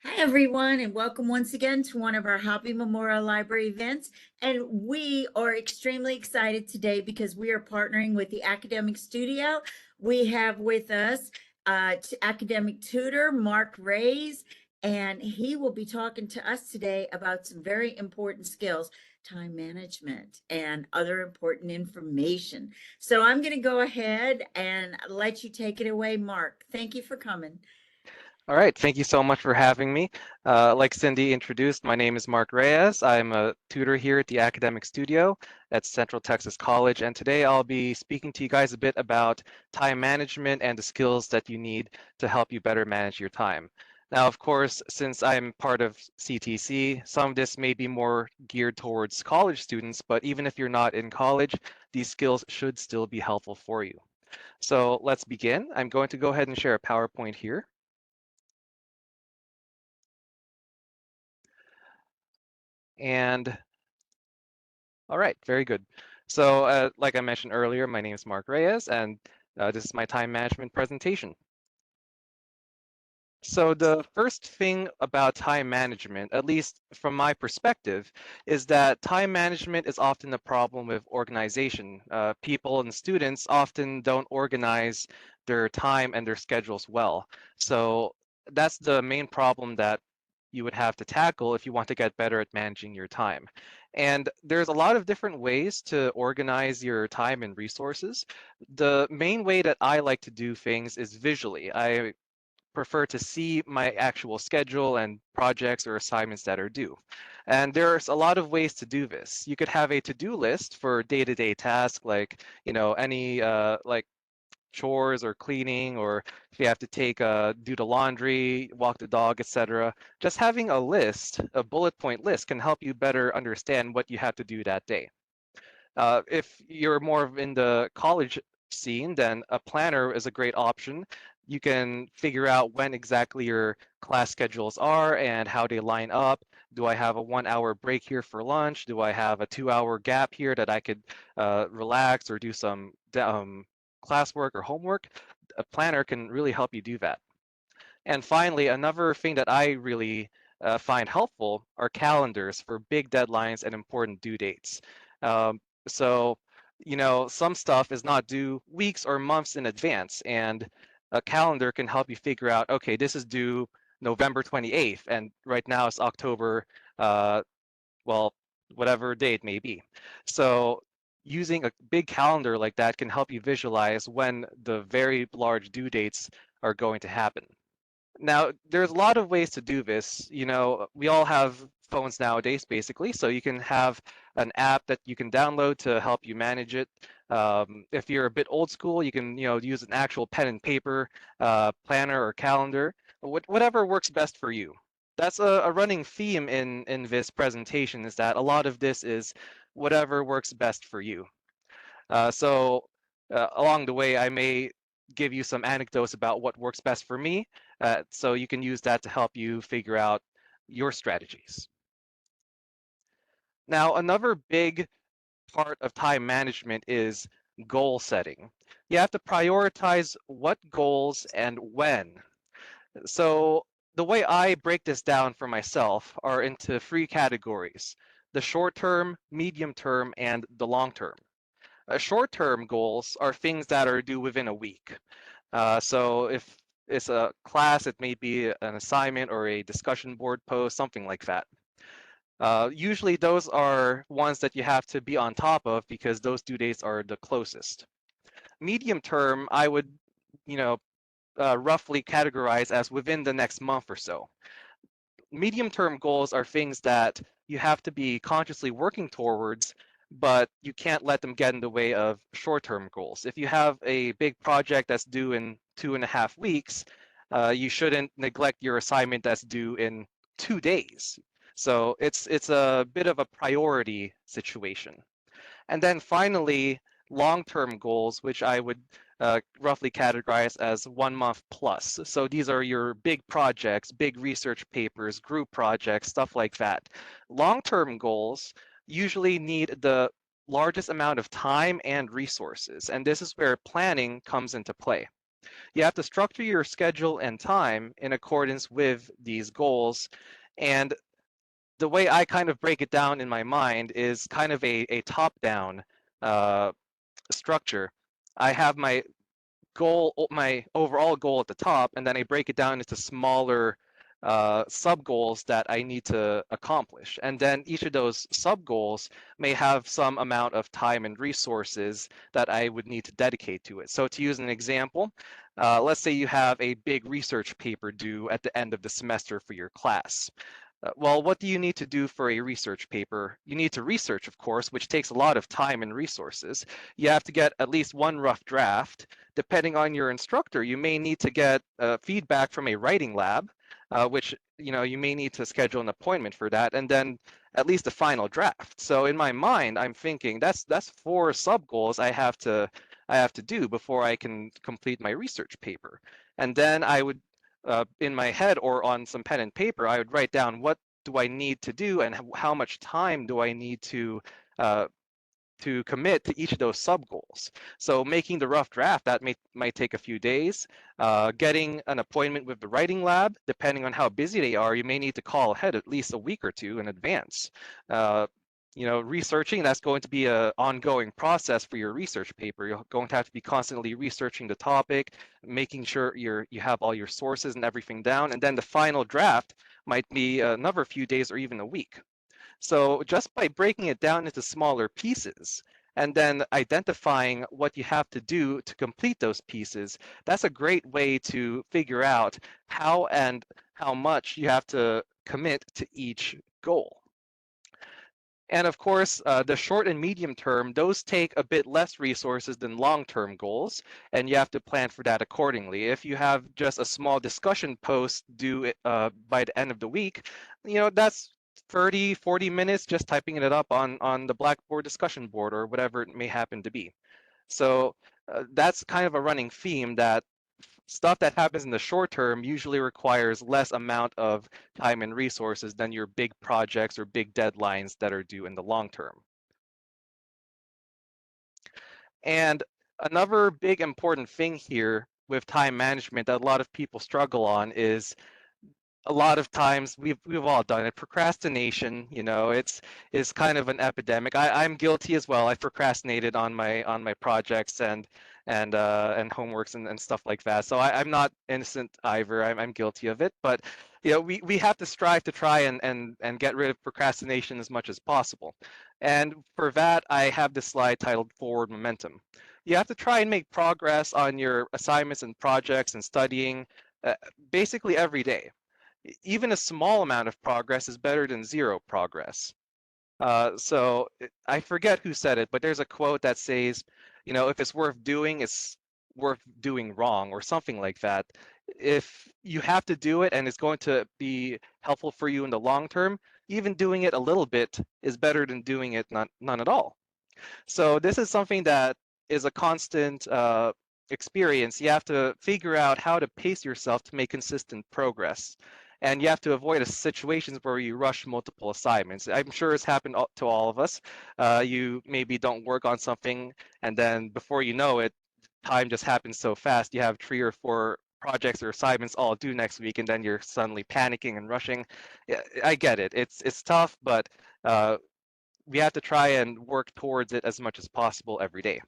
Hi, everyone, and welcome once again to one of our Hobby Memorial Library events. And we are extremely excited today because we are partnering with the Academic Studio. We have with us academic tutor Mark Reyes, and he will be talking to us today about some very important skills, time management, and other important information. So I'm going to go ahead and let you take it away, Mark. Thank you for coming. All right, thank you so much for having me. Like Cindy introduced, my name is Mark Reyes. I'm a tutor here at the Academic Studio at Central Texas College, and today I'll be speaking to you guys a bit about time management and the skills that you need to help you better manage your time. Now, of course, since I'm part of CTC, some of this may be more geared towards college students, but even if you're not in college, these skills should still be helpful for you. So let's begin. I'm going to go ahead and share a PowerPoint here. And all right, very good. So like I mentioned earlier, my name is Mark Reyes, and this is my time management presentation. So the first thing about time management, at least from my perspective, is that time management is often a problem with organization. People and students often don't organize their time and their schedules well. So that's the main problem that you would have to tackle if you want to get better at managing your time. And there's a lot of different ways to organize your time and resources. The main way that I like to do things is visually. I prefer to see my actual schedule and projects or assignments that are due. And there's a lot of ways to do this. You could have a to-do list for day-to-day tasks like, any like chores or cleaning, or if you have to do the laundry, walk the dog, etc. Just having a list, a bullet point list, can help you better understand what you have to do that day. If you're more in the college scene, then a planner is a great option. You can figure out when exactly your class schedules are and how they line up. Do I have a 1 hour break here for lunch? Do I have a 2 hour gap here that I could relax or do some classwork or homework? A planner can really help you do that. And finally, another thing that I really find helpful are calendars for big deadlines and important due dates. Um, so, some stuff is not due weeks or months in advance, and a calendar can help you figure out, okay, this is due November 28th, and right now it's October, uh, well, whatever date may be. So, using a big calendar like that can help you visualize when the very large due dates are going to happen. Now, there's a lot of ways to do this. We all have phones nowadays, basically, so you can have an app that you can download to help you manage it. If you're a bit old school, you can, use an actual pen and paper planner or calendar, whatever works best for you. That's a running theme in this presentation, is that a lot of this is whatever works best for you. So along the way, I may give you some anecdotes about what works best for me, so you can use that to help you figure out your strategies. Now, another big part of time management is goal setting. You have to prioritize what goals and when. So the way I break this down for myself are into three categories: the short term, medium term, and the long term. Short-term goals are things that are due within a week. So if it's a class, it may be an assignment or a discussion board post, something like that. Usually those are ones that you have to be on top of because those due dates are the closest. Medium term, I would, you know, roughly categorize as within the next month or so. Medium term goals are things that you have to be consciously working towards, but you can't let them get in the way of short term goals. If you have a big project that's due in 2.5 weeks, you shouldn't neglect your assignment that's due in 2 days. So it's a bit of a priority situation. And then finally, long-term goals, which I would roughly categorize as 1 month plus. So these are your big projects, big research papers, group projects, stuff like that. Long-term goals usually need the largest amount of time and resources, and this is where planning comes into play. You have to structure your schedule and time in accordance with these goals. And the way I kind of break it down in my mind is kind of a top-down uh, structure. I have my my overall goal at the top, and then I break it down into smaller sub goals that I need to accomplish. And then each of those sub goals may have some amount of time and resources that I would need to dedicate to it. So to use an example, let's say you have a big research paper due at the end of the semester for your class. Well, what do you need to do for a research paper? You need to research, of course, which takes a lot of time and resources. You have to get at least one rough draft. Depending on your instructor, you may need to get feedback from a writing lab, which you may need to schedule an appointment for that, and then at least a final draft. So in my mind, I'm thinking that's four sub goals I have to do before I can complete my research paper. And then I would in my head or on some pen and paper, I would write down what do I need to do and how much time do I need uh, to commit to each of those sub goals. So making the rough draft, that might take a few days. Getting an appointment with the writing lab, depending on how busy they are, you may need to call ahead at least a week or two in advance. Uh, researching, that's going to be an ongoing process for your research paper. You're going to have to be constantly researching the topic, making sure you have all your sources and everything down. And then the final draft might be another few days or even a week. So just by breaking it down into smaller pieces and then identifying what you have to do to complete those pieces, that's a great way to figure out how and how much you have to commit to each goal. And of course, the short and medium term, those take a bit less resources than long-term goals, and you have to plan for that accordingly. If you have just a small discussion post due by the end of the week, that's 30, 40 minutes just typing it up on the Blackboard discussion board or whatever it may happen to be. So that's kind of a running theme that stuff that happens in the short term usually requires less amount of time and resources than your big projects or big deadlines that are due in the long term. And another big important thing here with time management that a lot of people struggle on is a lot of times we've all done it. Procrastination, it's kind of an epidemic. I'm guilty as well. I procrastinated on my projects and homeworks and stuff like that. So I'm not innocent either. I'm guilty of it. But we have to strive to try and get rid of procrastination as much as possible. And for that, I have this slide titled Forward Momentum. You have to try and make progress on your assignments and projects and studying basically every day. Even a small amount of progress is better than zero progress. So I forget who said it, but there's a quote that says, if it's worth doing, it's worth doing wrong or something like that. If you have to do it and it's going to be helpful for you in the long term, even doing it a little bit is better than doing it none at all. So this is something that is a constant experience. You have to figure out how to pace yourself to make consistent progress. And you have to avoid situations where you rush multiple assignments. I'm sure it's happened to all of us. You maybe don't work on something, and then before you know it, time just happens so fast. You have 3 or 4 projects or assignments all due next week, and then you're suddenly panicking and rushing. Yeah, I get it. It's tough, but we have to try and work towards it as much as possible every day.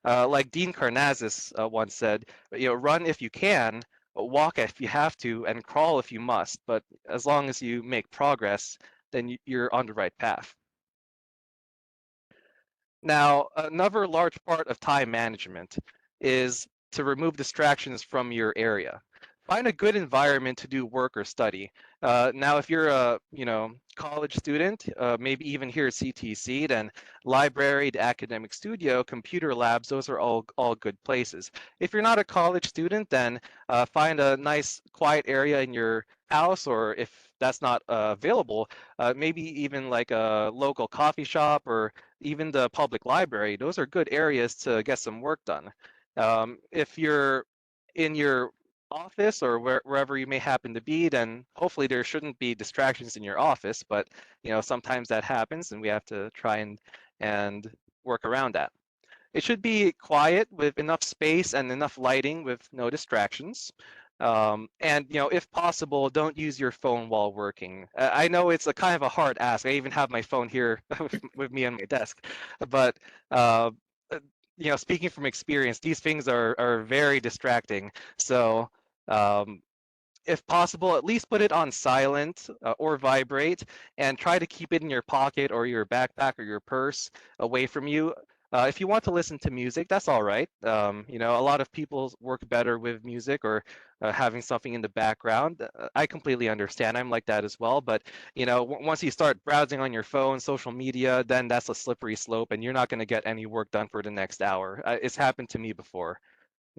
Like Dean Karnazes once said, run if you can, walk if you have to, and crawl if you must. But as long as you make progress, then you're on the right path. Now, another large part of time management is to remove distractions from your area. Find a good environment to do work or study. Now, if you're a college student, maybe even here at CTC, then library, the academic studio, computer labs, those are all good places. If you're not a college student, then find a nice quiet area in your house, or if that's not available, maybe even like a local coffee shop or even the public library. Those are good areas to get some work done. If you're in your office or wherever you may happen to be, then hopefully there shouldn't be distractions in your office, but sometimes that happens and we have to try and work around that. It should be quiet with enough space and enough lighting with no distractions. And if possible, don't use your phone while working. I know it's a kind of a hard ask. I even have my phone here with me on my desk, but uh, uh, speaking from experience, these things are very distracting. So um, if possible, at least put it on silent or vibrate, and try to keep it in your pocket or your backpack or your purse away from you. If you want to listen to music, that's all right. A lot of people work better with music or having something in the background. I completely understand. I'm like that as well. But once you start browsing on your phone, social media, then that's a slippery slope, and you're not going to get any work done for the next hour. It's happened to me before.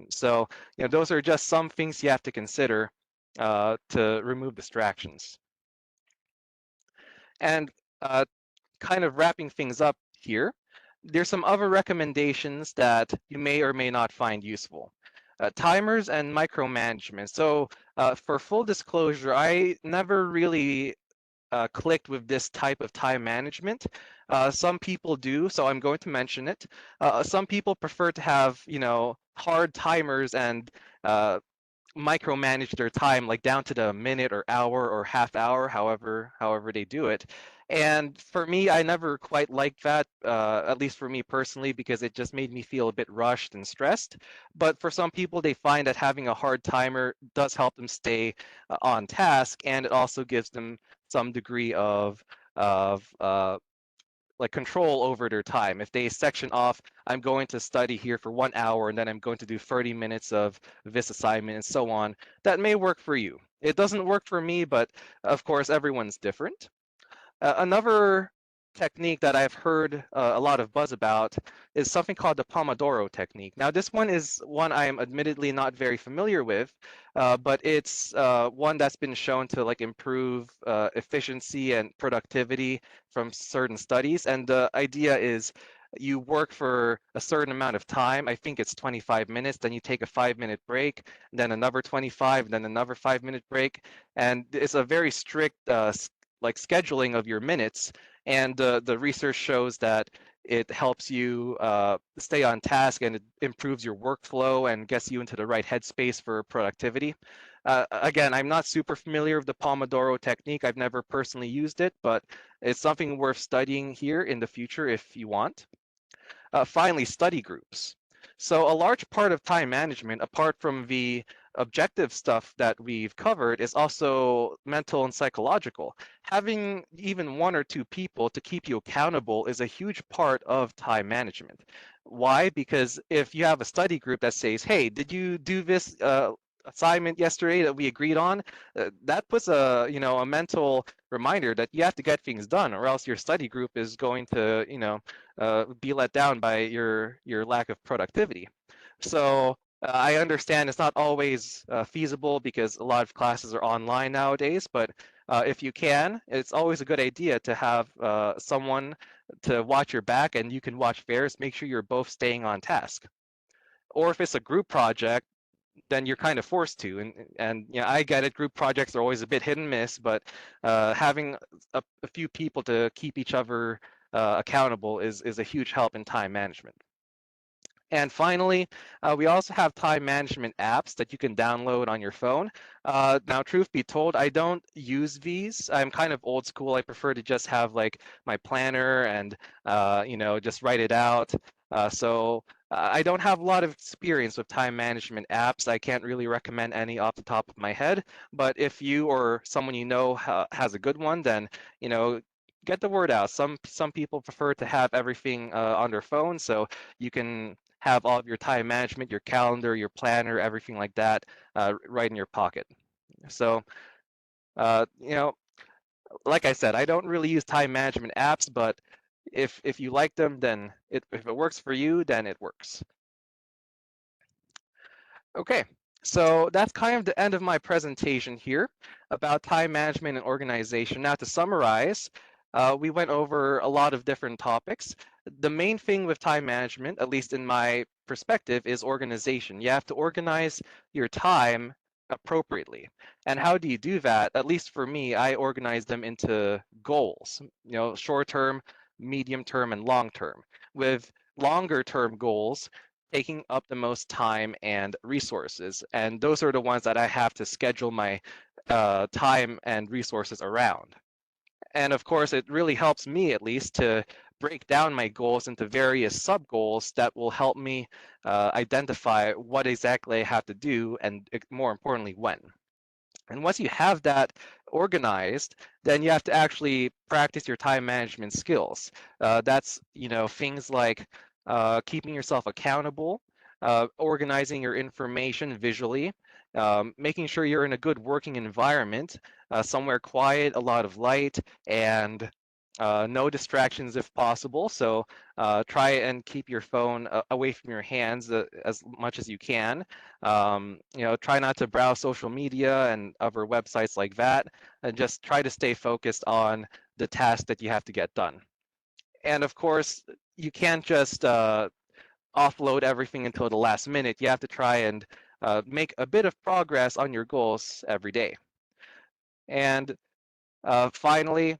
So, those are just some things you have to consider to remove distractions. And uh, kind of wrapping things up here, there's some other recommendations that you may or may not find useful. Timers and micromanagement. So for full disclosure, I never really clicked with this type of time management. Some people do, so I'm going to mention it. Some people prefer to have, hard timers and micromanage their time like down to the minute or hour or half hour, however they do it. And for me, I never quite liked that, at least for me personally, because it just made me feel a bit rushed and stressed. But for some people, they find that having a hard timer does help them stay on task, and it also gives them some degree of like control over their time. If they section off, I'm going to study here for 1 hour and then I'm going to do 30 minutes of this assignment and so on, that may work for you. It doesn't work for me, but of course, everyone's different. Another technique that I've heard a lot of buzz about is something called the Pomodoro technique. Now, this one is one I am admittedly not very familiar with, but it's one that's been shown to like improve efficiency and productivity from certain studies. And the idea is you work for a certain amount of time. I think it's 25 minutes. Then you take a 5-minute break, then another 25, then another 5-minute break. And it's a very strict like scheduling of your minutes, and the research shows that it helps you stay on task, and it improves your workflow and gets you into the right headspace for productivity. Again, I'm not super familiar with the Pomodoro technique. I've never personally used it, but it's something worth studying here in the future if you want. Finally, study groups. So a large part of time management, apart from the objective stuff that we've covered, is also mental and psychological. Having even one or two people to keep you accountable is a huge part of time management. Why? Because if you have a study group that says, hey, did you do this assignment yesterday that we agreed on? That puts a mental reminder that you have to get things done, or else your study group is going to be let down by your lack of productivity. So I understand it's not always feasible because a lot of classes are online nowadays, but if you can, it's always a good idea to have someone to watch your back, and you can watch theirs. Make sure you're both staying on task. Or if it's a group project, then you're kind of forced to. And I get it. Group projects are always a bit hit and miss, but having a few people to keep each other accountable is a huge help in time management. And finally, we also have time management apps that you can download on your phone. Now, truth be told, I don't use these. I'm kind of old school. I prefer to just have like my planner and just write it out. So I don't have a lot of experience with time management apps. I can't really recommend any off the top of my head. But if you or someone you know has a good one, then get the word out. Some people prefer to have everything on their phone, so you can have all of your time management, your calendar, your planner, everything like that right in your pocket. So, like I said, I don't really use time management apps, but if you like them, then if it works for you, then it works. Okay, so that's kind of the end of my presentation here about time management and organization. Now, to summarize, we went over a lot of different topics. The main thing with time management, at least in my perspective, is organization. You have to organize your time appropriately. And how do you do that? At least for me, I organize them into goals, short term, medium term, and long term. With longer term goals taking up the most time and resources. And those are the ones that I have to schedule my time and resources around. And of course, it really helps me at least to break down my goals into various sub goals that will help me identify what exactly I have to do and more importantly, when. And once you have that organized, then you have to actually practice your time management skills. That's, things like keeping yourself accountable, organizing your information visually, making sure you're in a good working environment, somewhere quiet, a lot of light, and no distractions if possible. So try and keep your phone away from your hands as much as you can. Try not to browse social media and other websites like that, and just try to stay focused on the task that you have to get done. And of course, you can't just offload everything until the last minute. You have to try and make a bit of progress on your goals every day. And finally,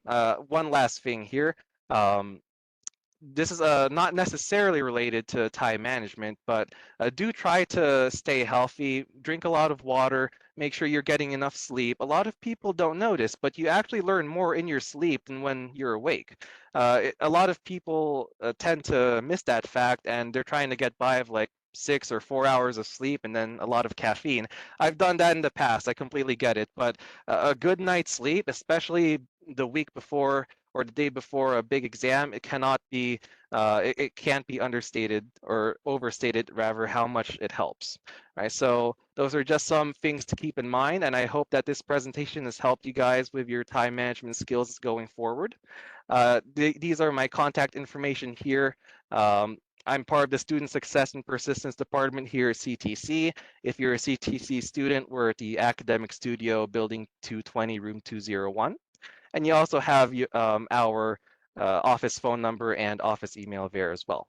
one last thing here. Um, this is not necessarily related to time management, but do try to stay healthy, drink a lot of water, make sure you're getting enough sleep. A lot of people don't notice, but you actually learn more in your sleep than when you're awake. A lot of people tend to miss that fact, and they're trying to get by with like 6 or 4 hours of sleep and then a lot of caffeine. I've done that in the past. I completely get it, but a good night's sleep, especially the week before or the day before a big exam, it can't be understated or overstated rather how much it helps. Right. So those are just some things to keep in mind, and I hope that this presentation has helped you guys with your time management skills going forward. These are my contact information here. I'm part of the Student Success and Persistence Department here at CTC. If you're a CTC student, we're at the Academic Studio, Building 220, Room 201. And you also have our office phone number and office email there as well.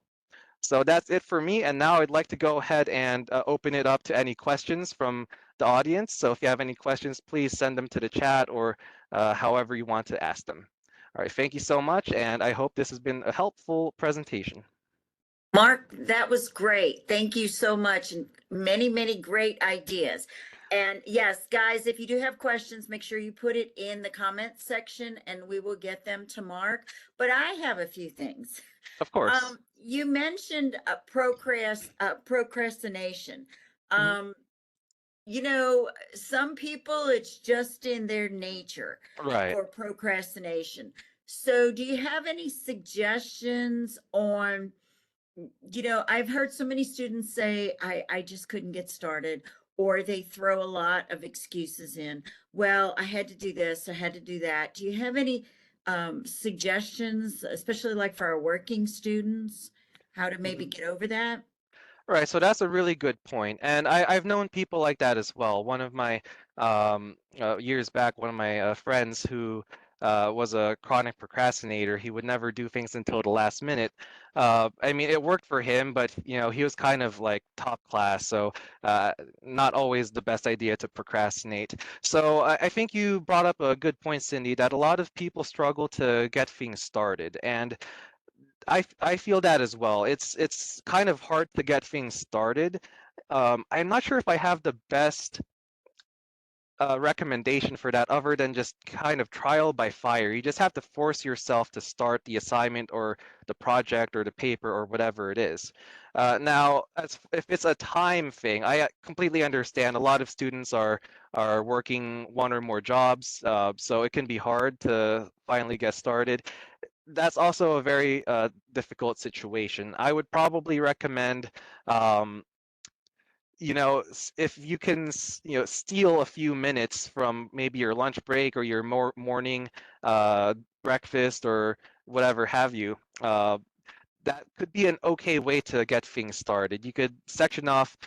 So that's it for me. And now I'd like to go ahead and open it up to any questions from the audience. So if you have any questions, please send them to the chat or however you want to ask them. All right, thank you so much. And I hope this has been a helpful presentation. Mark, that was great. Thank you so much. And many, many great ideas. And yes, guys, if you do have questions, make sure you put it in the comments section and we will get them to Mark. But I have a few things. Of course. You mentioned procrastination. Mhm. Um, some people, it's just in their nature Right. for procrastination. So, do you have any suggestions on, I've heard so many students say, I just couldn't get started, or they throw a lot of excuses in. Well, I had to do this, I had to do that. Do you have any suggestions, especially like for our working students, how to maybe Mhm. get over that? Right, so that's a really good point, and I've known people like that as well. One of my years back, one of my friends who was a chronic procrastinator, he would never do things until the last minute. I mean, it worked for him, but he was kind of like top class, so uh, not always the best idea to procrastinate. So I think you brought up a good point, Cindy, that a lot of people struggle to get things started, and I feel that as well. It's kind of hard to get things started. I'm not sure if I have the best recommendation for that other than just kind of trial by fire. You just have to force yourself to start the assignment or the project or the paper or whatever it is. Now, if it's a time thing, I completely understand. A lot of students are working one or more jobs, so it can be hard to finally get started. That's also a very difficult situation. I would probably recommend, um, if you can, steal a few minutes from maybe your lunch break or your morning breakfast or whatever have you. That could be an okay way to get things started. You could section off,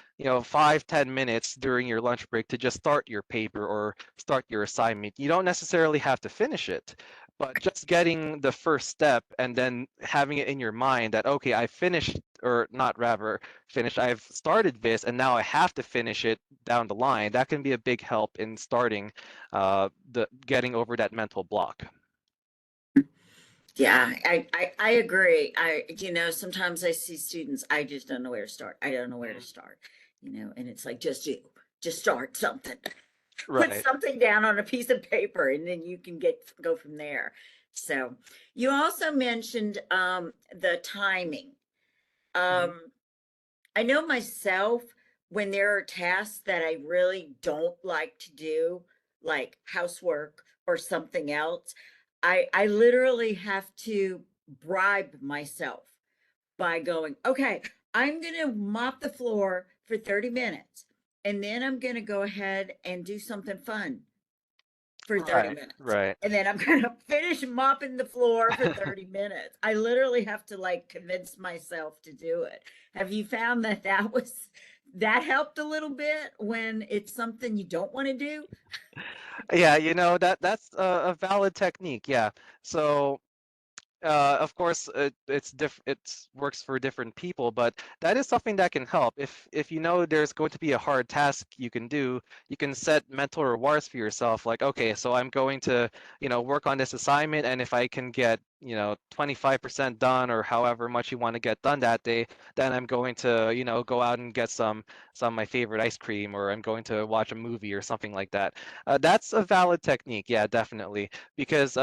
5, 10 minutes during your lunch break to just start your paper or start your assignment. You don't necessarily have to finish it, but just getting the first step and then having it in your mind that, okay, I finished, or not rather finished, I've started this and now I have to finish it down the line. That can be a big help in starting the getting over that mental block. Yeah, I agree. Sometimes I see students, I just don't know where to start. I don't know where to Mhm. start, and it's like, just start something. Put Right. something down on a piece of paper and then you can go from there. So you also mentioned the timing. Mhm. Um, I know myself when there are tasks that I really don't like to do, like housework or something else, I literally have to bribe myself by going, okay, I'm going to mop the floor for 30 minutes and then I'm going to go ahead and do something fun for 30 Right. minutes. Right. And then I'm going to finish mopping the floor for 30 minutes. I literally have to like convince myself to do it. Have you found that that helped a little bit when it's something you don't want to do? Yeah, that's a valid technique. Yeah. So of course, it's works for different people, but that is something that can help. If you know there's going to be a hard task you can do, you can set mental rewards for yourself. Like, okay, so I'm going to, work on this assignment, and if I can get, 25% done or however much you want to get done that day, then I'm going to, go out and get some of my favorite ice cream, or I'm going to watch a movie or something like that. That's a valid technique, yeah, definitely, because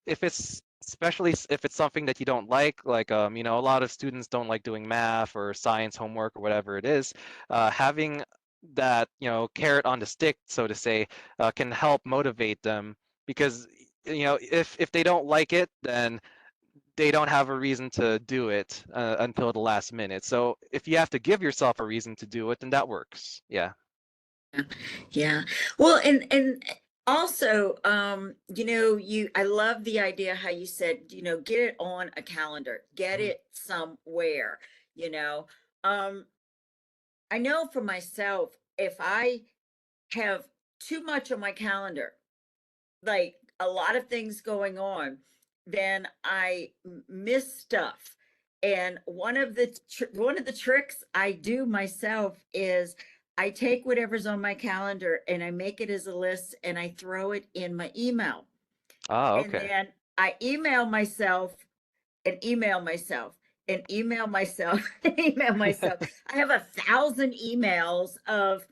if it's especially if it's something that you don't like a lot of students don't like doing math or science homework or whatever it is, having that carrot on the stick, so to say, can help motivate them, because if they don't like it, then they don't have a reason to do it until the last minute. So if you have to give yourself a reason to do it, then that works. Yeah. Yeah. Well, and also, I love the idea how you said, get it on a calendar, get Mhm. it somewhere, you know. Um, I know for myself, if I have too much on my calendar, like a lot of things going on, then I miss stuff. And one of the tricks I do myself is I take whatever's on my calendar and I make it as a list and I throw it in my email. Ah, And okay. then I email myself and email myself and email myself and email myself. I have 1,000 emails of,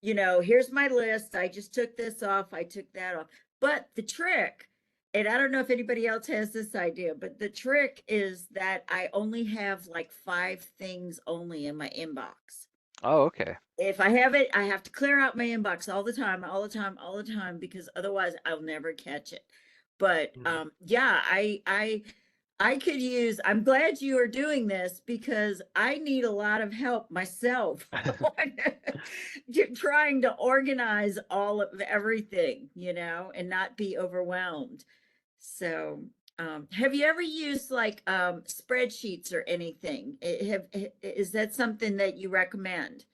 here's my list. I just took this off. I took that off. But the trick, and I don't know if anybody else has this idea, but the trick is that I only have like 5 things only in my inbox. Oh, okay. If I have it, I have to clear out my inbox all the time, all the time, all the time, because otherwise I'll never catch it. But Mhm. yeah, I could use, I'm glad you are doing this because I need a lot of help myself on trying to organize all of everything, and not be overwhelmed. So, have you ever used like spreadsheets or anything? Is that something that you recommend?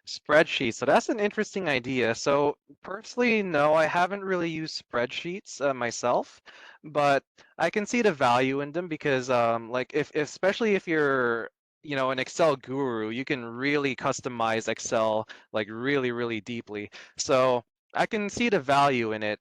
Spreadsheets. So that's an interesting idea. So personally, no, I haven't really used spreadsheets myself, but I can see the value in them because, like, especially if you're, an Excel guru, you can really customize Excel like really, really deeply. So I can see the value in it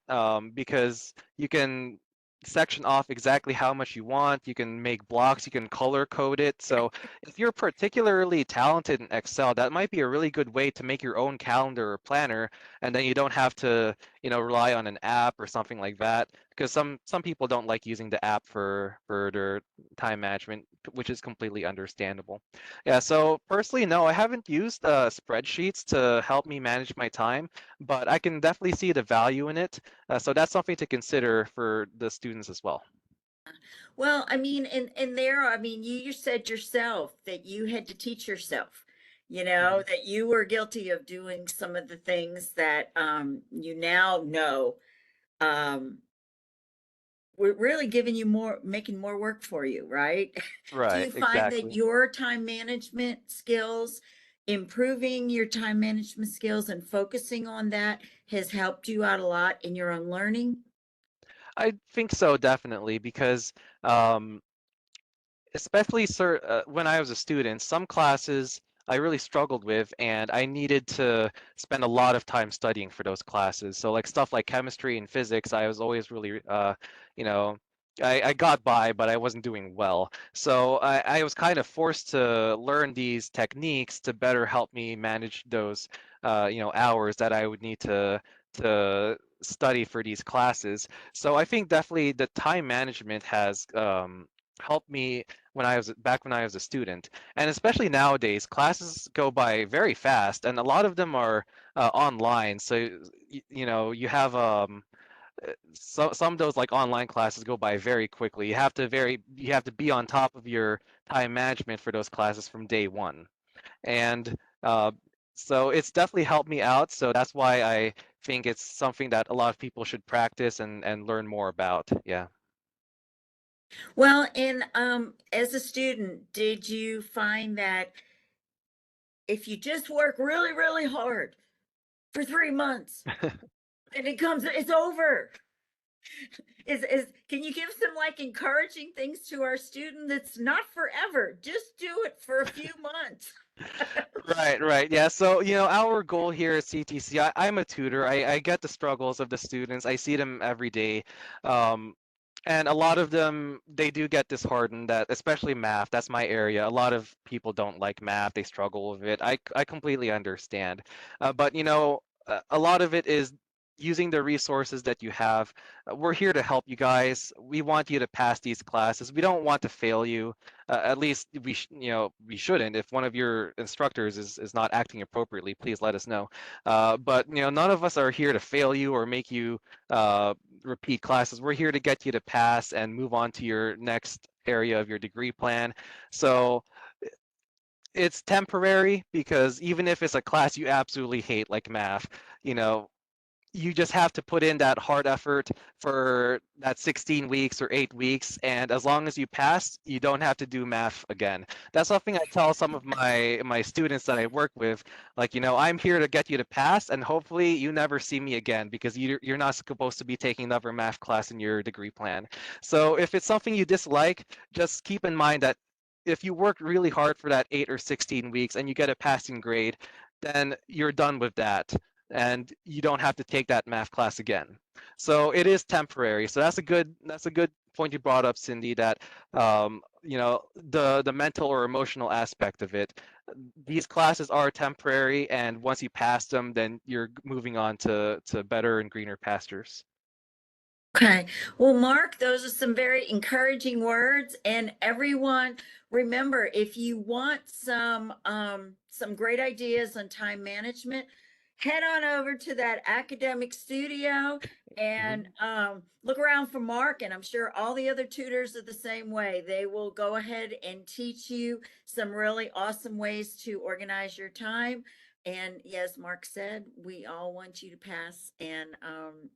because you can section off exactly how much you want. You can make blocks. You can color code it. So if you're particularly talented in Excel, that might be a really good way to make your own calendar or planner, and then you don't have to, rely on an app or something like that. Because some people don't like using the app for their time management, which is completely understandable. Yeah, so personally, no, I haven't used spreadsheets to help me manage my time, but I can definitely see the value in it. So that's something to consider for the students as well. Well, I mean, and there, I mean, you said yourself that you had to teach yourself, Mhm. that you were guilty of doing some of the things that you now know um, were really giving you more, making more work for you, right? Do Right, you find that exactly. your time management skills, improving your time management skills and focusing on that has helped you out a lot in your own learning? I think so, definitely, because um, especially when I was a student, some classes I really struggled with, and I needed to spend a lot of time studying for those classes. So like stuff like chemistry and physics, I was always really, you know, I got by, but I wasn't doing well. So I was kind of forced to learn these techniques to better help me manage those, hours that I would need to study for these classes. So I think definitely the time management has helped me when I was a student, and especially nowadays, classes go by very fast, and a lot of them are online. So you have some of those like online classes go by very quickly. You have to be on top of your time management for those classes from day one. And uh, so it's definitely helped me out. So that's why I think it's something that a lot of people should practice and learn more about. Yeah. Well, and as a student, did you find that if you just work really, really hard for 3 months and it's over? Is can you give some like encouraging things to our student that's not forever? Just do it for a few months. Right, right. Yeah. So, our goal here at CTC, I'm a tutor. I get the struggles of the students. I see them every day. Um, and a lot of them, they do get disheartened that, especially math, that's my area. A lot of people don't like math. They struggle with it. I completely understand. But, a lot of it is using the resources that you have. We're here to help you guys. We want you to pass these classes. We don't want to fail you. At least we shouldn't. If one of your instructors is not acting appropriately, please let us know. But none of us are here to fail you or make you repeat classes. We're here to get you to pass and move on to your next area of your degree plan. So it's temporary because even if it's a class you absolutely hate, like math, you know, you just have to put in that hard effort for that 16 weeks or 8 weeks. And as long as you pass, you don't have to do math again. That's something I tell some of my students that I work with. Like, I'm here to get you to pass, and hopefully you never see me again because you're not supposed to be taking another math class in your degree plan. So if it's something you dislike, just keep in mind that if you work really hard for that 8 or 16 weeks and you get a passing grade, then you're done with that and you don't have to take that math class again. So it is temporary. So that's a good point you brought up, Cindy, that the mental or emotional aspect of it. These classes are temporary, and once you pass them, then you're moving on to better and greener pastures. Okay. Well, Mark, those are some very encouraging words. And everyone, remember, if you want some great ideas on time management, head on over to that academic studio and Mhm. look around for Mark. And I'm sure all the other tutors are the same way. They will go ahead and teach you some really awesome ways to organize your time. And yes, Mark said, we all want you to pass and,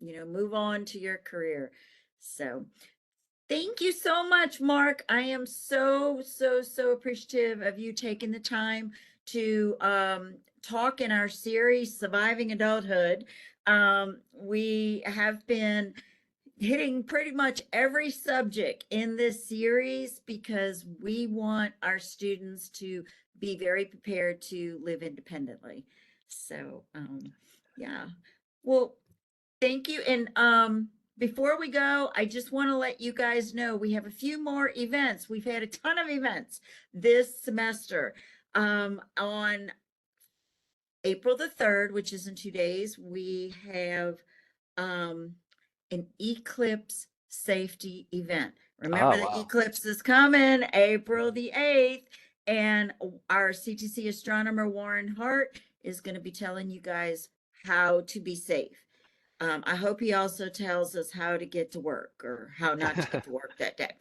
move on to your career. So thank you so much, Mark. I am so, so, so appreciative of you taking the time to talk in our series, Surviving Adulthood. We have been hitting pretty much every subject in this series because we want our students to be very prepared to live independently. So, yeah. Well, thank you. And before we go, I just want to let you guys know we have a few more events. We've had a ton of events this semester. On April the 3rd, which is in 2 days, we have um, an eclipse safety event. Remember Oh, the wow. eclipse is coming April the 8th, and our CTC astronomer Warren Hart is going to be telling you guys how to be safe. I hope he also tells us how to get to work or how not to get to work that day.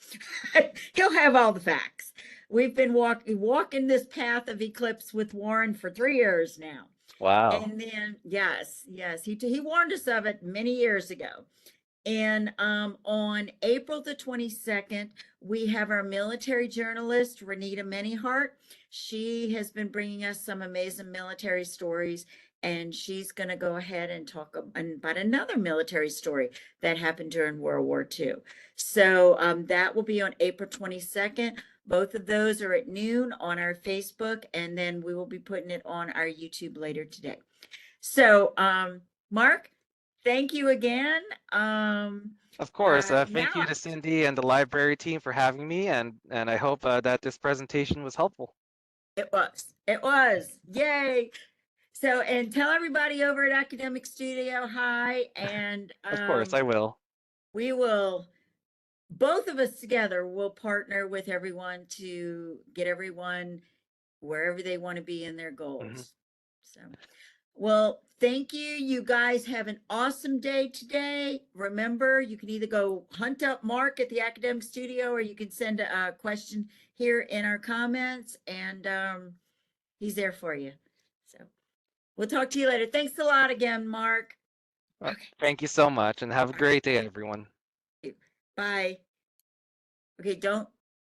He'll have all the facts. We've been walking this path of eclipse with Warren for 3 years now. Wow. And then, yes, yes, he warned us of it many years ago. And on April the 22nd, we have our military journalist, Renita Manyhart. She has been bringing us some amazing military stories, and she's going to go ahead and talk about another military story that happened during World War II. So that will be on April 22nd. Both of those are at noon on our Facebook, and then we will be putting it on our YouTube later today. So, Mark, thank you again. Of course, thank you Now to Cindy and the library team for having me, and I hope that this presentation was helpful. it was, yay. So, and tell everybody over at Academic Studio hi, and Of course, I will. we will, both of us together will partner with everyone to get everyone wherever they want to be in their Hmm. goals. So, well, thank you. You guys have an awesome day today. Remember, you can either go hunt up Mark at the Academic Studio, or you can send a question here in our comments, and he's there for you. So we'll talk to you later. Thanks a lot again, Mark. Okay. Thank you so much, and have a All right. great day, everyone. Bye. Okay, don't